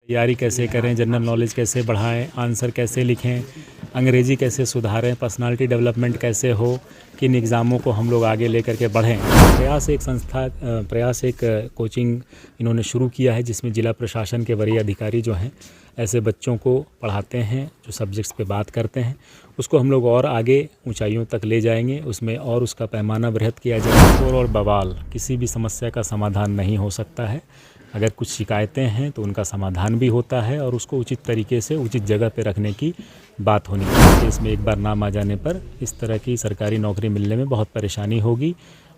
तैयारी कैसे करें, जनरल नॉलेज कैसे बढ़ाएं, आंसर कैसे लिखें, अंग्रेज़ी कैसे सुधारें, पर्सनालिटी डेवलपमेंट कैसे हो, किन एग्ज़ामों को हम लोग आगे लेकर के बढ़ें। प्रयास एक कोचिंग इन्होंने शुरू किया है जिसमें जिला प्रशासन के वरीय अधिकारी जो हैं ऐसे बच्चों को पढ़ाते हैं जो सब्जेक्ट्स पे बात करते हैं। उसको हम लोग और आगे ऊंचाइयों तक ले जाएंगे, उसमें और उसका पैमाना वृहद किया जाएगा। शोर और बवाल किसी भी समस्या का समाधान नहीं हो सकता है। अगर कुछ शिकायतें हैं तो उनका समाधान भी होता है और उसको उचित तरीके से उचित जगह पे रखने की बात होनी चाहिए। इसमें एक बार नाम आ जाने पर इस तरह की सरकारी नौकरी मिलने में बहुत परेशानी होगी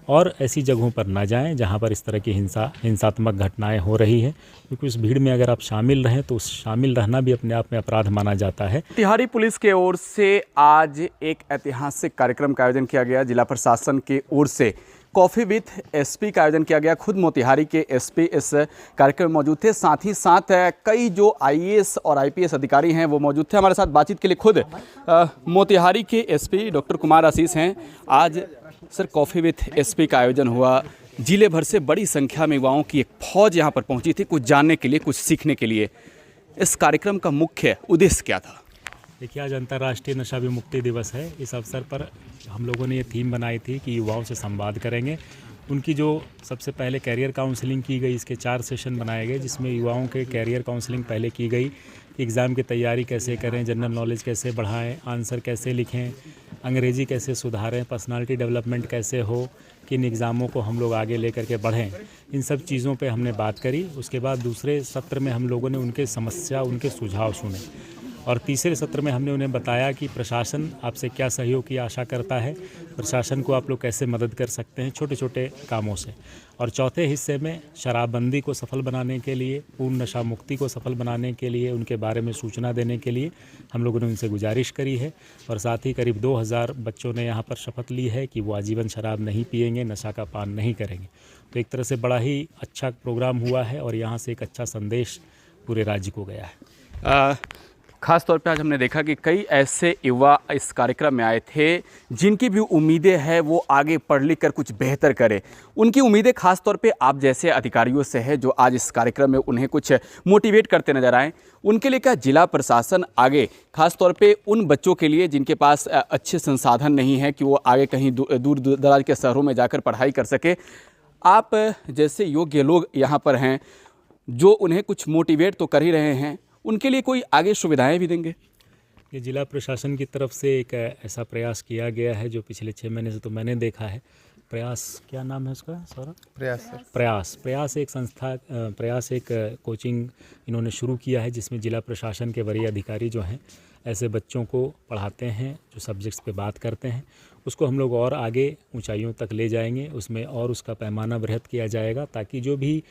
और ऐसी जगहों पर ना जाएं जहां पर इस तरह की हिंसात्मक घटनाएं हो रही हैं, क्योंकि उस भीड़ में अगर आप शामिल रहें तो उस शामिल रहना भी अपने आप में अपराध माना जाता है। तिहारी पुलिस के ओर से आज एक ऐतिहासिक कार्यक्रम का आयोजन किया गया। जिला प्रशासन के ओर से कॉफ़ी विथ एसपी का आयोजन किया गया। खुद मोतिहारी के एसपी इस कार्यक्रम में मौजूद थे। साथ ही साथ कई जो आईएएस और आईपीएस अधिकारी हैं वो मौजूद थे। हमारे साथ बातचीत के लिए खुद मोतिहारी के एसपी डॉक्टर कुमार आशीष हैं। आज सर कॉफ़ी विथ एसपी का आयोजन हुआ। जिले भर से बड़ी संख्या में युवाओं की एक फौज यहाँ पर पहुँची थी, कुछ जानने के लिए, कुछ सीखने के लिए। इस कार्यक्रम का मुख्य उद्देश्य क्या था? देखिए, आज अंतर्राष्ट्रीय नशा विमुक्ति दिवस है। इस अवसर पर हम लोगों ने ये थीम बनाई थी कि युवाओं से संवाद करेंगे। उनकी जो सबसे पहले कैरियर काउंसलिंग की गई, इसके 4 सेशन बनाए गए जिसमें युवाओं के कैरियर काउंसलिंग पहले की गई कि एग्ज़ाम की तैयारी कैसे करें, जनरल नॉलेज कैसे बढ़ाएं, आंसर कैसे लिखें, अंग्रेज़ी कैसे सुधारें, पर्सनालिटी डेवलपमेंट कैसे हो, किन एग्ज़ामों को हम लोग आगे लेकर के बढ़ें। इन सब चीज़ों पे हमने बात करी। उसके बाद दूसरे सत्र में हम लोगों ने उनके समस्या, उनके सुझाव सुने और तीसरे सत्र में हमने उन्हें बताया कि प्रशासन आपसे क्या सहयोग की आशा करता है, प्रशासन को आप लोग कैसे मदद कर सकते हैं छोटे छोटे कामों से। और चौथे हिस्से में शराबबंदी को सफल बनाने के लिए, पूर्ण नशा मुक्ति को सफल बनाने के लिए, उनके बारे में सूचना देने के लिए हम लोगों ने उनसे गुजारिश करी है। और साथ ही करीब 2000 बच्चों ने यहाँ पर शपथ ली है कि वो आजीवन शराब नहीं पिएंगे, नशा का पान नहीं करेंगे। तो एक तरह से बड़ा ही अच्छा प्रोग्राम हुआ है और यहाँ से एक अच्छा संदेश पूरे राज्य को गया है। खास तौर पे आज हमने देखा कि कई ऐसे युवा इस कार्यक्रम में आए थे जिनकी भी उम्मीदें हैं वो आगे पढ़ लिख कर कुछ बेहतर करें। उनकी उम्मीदें खास तौर पे आप जैसे अधिकारियों से है जो आज इस कार्यक्रम में उन्हें कुछ मोटिवेट करते नजर आए। उनके लिए क्या जिला प्रशासन आगे खास तौर पे उन बच्चों के लिए जिनके पास अच्छे संसाधन नहीं है कि वो आगे कहीं दूर दराज के शहरों में जाकर पढ़ाई कर सके, आप जैसे योग्य लोग यहाँ पर हैं जो उन्हें कुछ मोटिवेट तो कर ही रहे हैं, उनके लिए कोई आगे सुविधाएं भी देंगे? ये जिला प्रशासन की तरफ से एक ऐसा प्रयास किया गया है जो पिछले 6 महीने से तो मैंने देखा है। प्रयास, क्या नाम है उसका सौरभ? प्रयास एक संस्था, प्रयास एक कोचिंग इन्होंने शुरू किया है जिसमें जिला प्रशासन के वरीय अधिकारी जो हैं ऐसे बच्चों को पढ़ाते हैं जो सब्जेक्ट्स पे बात करते हैं। उसको हम लोग और आगे ऊंचाइयों तक ले जाएंगे, उसमें और उसका पैमाना वृहद किया जाएगा ताकि जो भी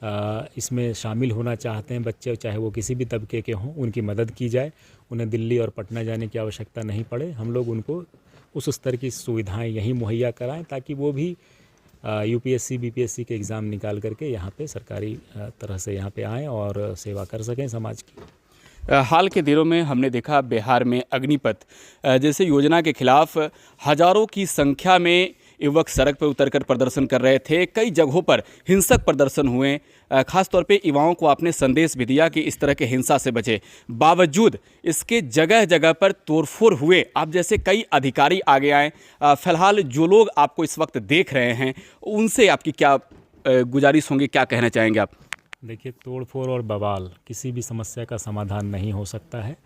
इसमें शामिल होना चाहते हैं बच्चे, चाहे वो किसी भी तबके के हों, उनकी मदद की जाए। उन्हें दिल्ली और पटना जाने की आवश्यकता नहीं पड़े। हम लोग उनको उस स्तर की सुविधाएं यहीं मुहैया कराएं ताकि वो भी यूपीएससी बीपीएससी के एग्ज़ाम निकाल करके यहाँ पे सरकारी तरह से यहाँ पे आएँ और सेवा कर सकें समाज की। हाल के दिनों में हमने देखा बिहार में अग्निपथ जैसे योजना के खिलाफ हजारों की संख्या में युवक सड़क पर उतरकर प्रदर्शन कर रहे थे। कई जगहों पर हिंसक प्रदर्शन हुए। खास तौर पे युवाओं को आपने संदेश भी दिया कि इस तरह के हिंसा से बचे। बावजूद इसके जगह जगह पर तोड़फोड़ हुए। आप जैसे कई अधिकारी आगे आए। फिलहाल जो लोग आपको इस वक्त देख रहे हैं उनसे आपकी क्या गुजारिश होंगी, क्या कहना चाहेंगे आप? देखिए, तोड़फोड़ और बवाल किसी भी समस्या का समाधान नहीं हो सकता है।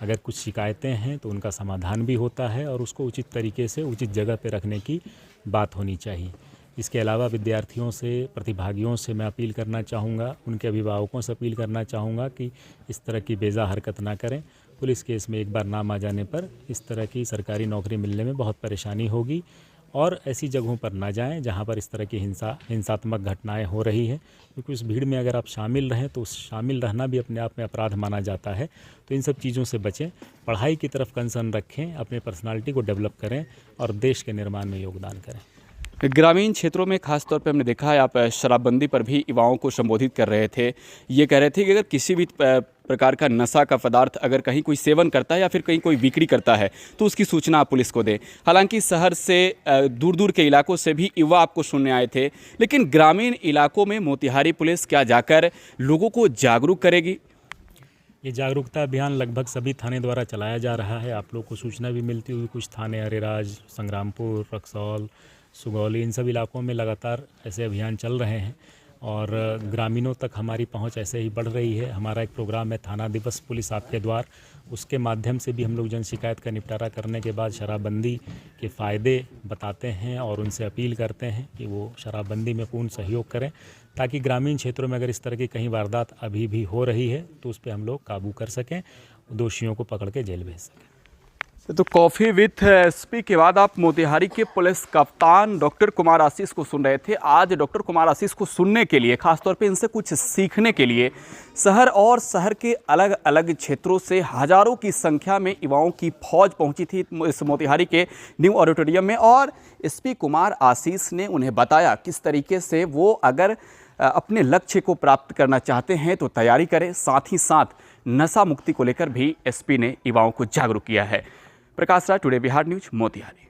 अगर कुछ शिकायतें हैं तो उनका समाधान भी होता है और उसको उचित तरीके से उचित जगह पे रखने की बात होनी चाहिए। इसके अलावा विद्यार्थियों से, प्रतिभागियों से मैं अपील करना चाहूँगा, उनके अभिभावकों से अपील करना चाहूँगा कि इस तरह की बेजा हरकत ना करें। पुलिस केस में एक बार नाम आ जाने पर इस तरह की सरकारी नौकरी मिलने में बहुत परेशानी होगी और ऐसी जगहों पर ना जाएं जहां पर इस तरह की हिंसात्मक घटनाएं हो रही हैं, क्योंकि उस भीड़ में अगर आप शामिल रहें तो उस शामिल रहना भी अपने आप में अपराध माना जाता है। तो इन सब चीज़ों से बचें, पढ़ाई की तरफ कंसर्न रखें, अपने पर्सनालिटी को डेवलप करें और देश के निर्माण में योगदान करें। ग्रामीण क्षेत्रों में खास तौर पे हमने देखा है आप शराबबंदी पर भी युवाओं को संबोधित कर रहे थे। ये कह रहे थे कि अगर किसी भी प्रकार का नशा का पदार्थ अगर कहीं कोई सेवन करता है या फिर कहीं कोई बिक्री करता है तो उसकी सूचना आप पुलिस को दें। हालांकि शहर से दूर दूर के इलाकों से भी युवा आपको सुनने आए थे, लेकिन ग्रामीण इलाकों में मोतिहारी पुलिस क्या जाकर लोगों को जागरूक करेगी? ये जागरूकता अभियान लगभग सभी थाने द्वारा चलाया जा रहा है। आप लोग को सूचना भी मिलती होगी, कुछ थाने अरेराज, संग्रामपुर, रक्सौल, सुगौली, इन सब इलाकों में लगातार ऐसे अभियान चल रहे हैं और ग्रामीणों तक हमारी पहुंच ऐसे ही बढ़ रही है। हमारा एक प्रोग्राम है थाना दिवस पुलिस आपके द्वार, उसके माध्यम से भी हम लोग जन शिकायत का निपटारा करने के बाद शराबबंदी के फ़ायदे बताते हैं और उनसे अपील करते हैं कि वो शराबबंदी में पूर्ण सहयोग करें, ताकि ग्रामीण क्षेत्रों में अगर इस तरह की कहीं वारदात अभी भी हो रही है तो उस पर हम लोग काबू कर सकें, दोषियों को पकड़ के जेल भेज सकें। तो कॉफ़ी विथ एसपी के बाद आप मोतिहारी के पुलिस कप्तान डॉक्टर कुमार आशीष को सुन रहे थे। आज डॉक्टर कुमार आशीष को सुनने के लिए, खासतौर पे इनसे कुछ सीखने के लिए शहर और शहर के अलग अलग क्षेत्रों से हज़ारों की संख्या में युवाओं की फौज पहुंची थी इस मोतिहारी के न्यू ऑडिटोरियम में, और एसपी कुमार आशीष ने उन्हें बताया किस तरीके से वो अगर अपने लक्ष्य को प्राप्त करना चाहते हैं तो तैयारी करें। साथ ही साथ नशा मुक्ति को लेकर भी एसपी ने युवाओं को जागरूक किया है। Prakash Rai, today Bihar news, Motihari.